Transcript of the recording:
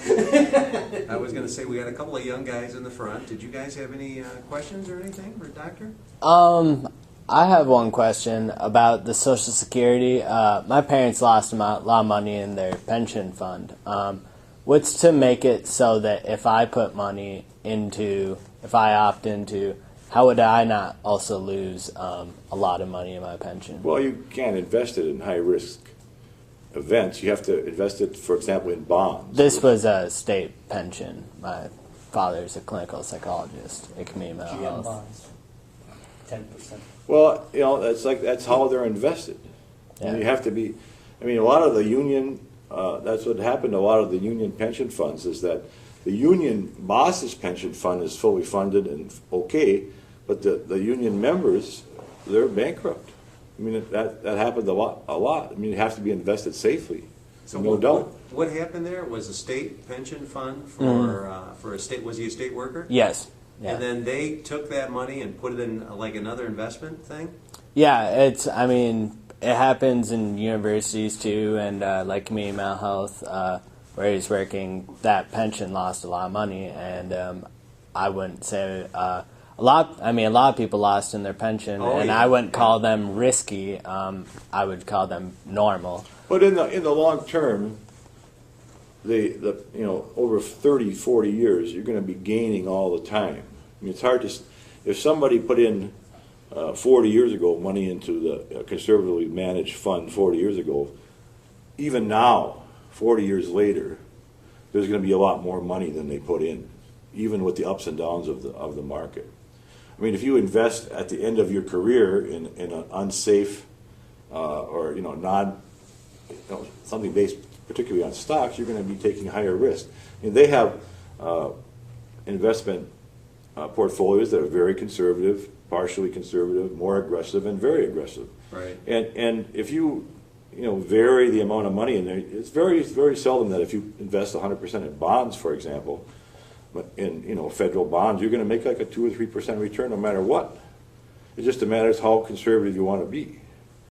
I was going to say we got a couple of young guys in the front. Did you guys have any questions or anything for Doctor? I have one question about the Social Security. My parents lost a lot of money in their pension fund. What's to make it so that if I put money into, if I opt into, how would I not also lose a lot of money in my pension? Well, you can't invest it in high-risk events. You have to invest it, for example, in bonds. This was a state pension. My father's a clinical psychologist at Community Mental GM Health. bonds, 10%. Well, you know, that's how they're invested. Yeah. And you have to be, I mean, a lot of the union, that's what happened to a lot of the union pension funds, is that the union boss's pension fund is fully funded and okay, but the union members, they're bankrupt. I mean, that happened a lot. I mean, it has to be invested safely, So no doubt. what happened there was a state pension fund for a state. Was he a state worker? Yes. Yeah. And then they took that money and put it in like another investment thing. Yeah, I mean, it happens in universities too, and like Community Mental Health, where he's working, that pension lost a lot of money, and I wouldn't say a lot of people lost in their pension, and yeah. I wouldn't call them risky. I would call them normal. But in the long term, you know, over 30, 40 years, you're going to be gaining all the time. I mean, it's hard to, if somebody put in 40 years ago money into the conservatively managed fund 40 years ago, even now, 40 years later, there's going to be a lot more money than they put in, even with the ups and downs of the market. I mean, if you invest at the end of your career in an unsafe or, you know, something based particularly on stocks, you're going to be taking higher risk. I mean, they have investment portfolios that are very conservative, partially conservative, more aggressive, and very aggressive. Right. And if you vary the amount of money in there, it's very seldom that if you invest 100% in bonds, for example, in federal bonds, you're going to make like a 2 or 3% return no matter what. It just matters how conservative you want to be.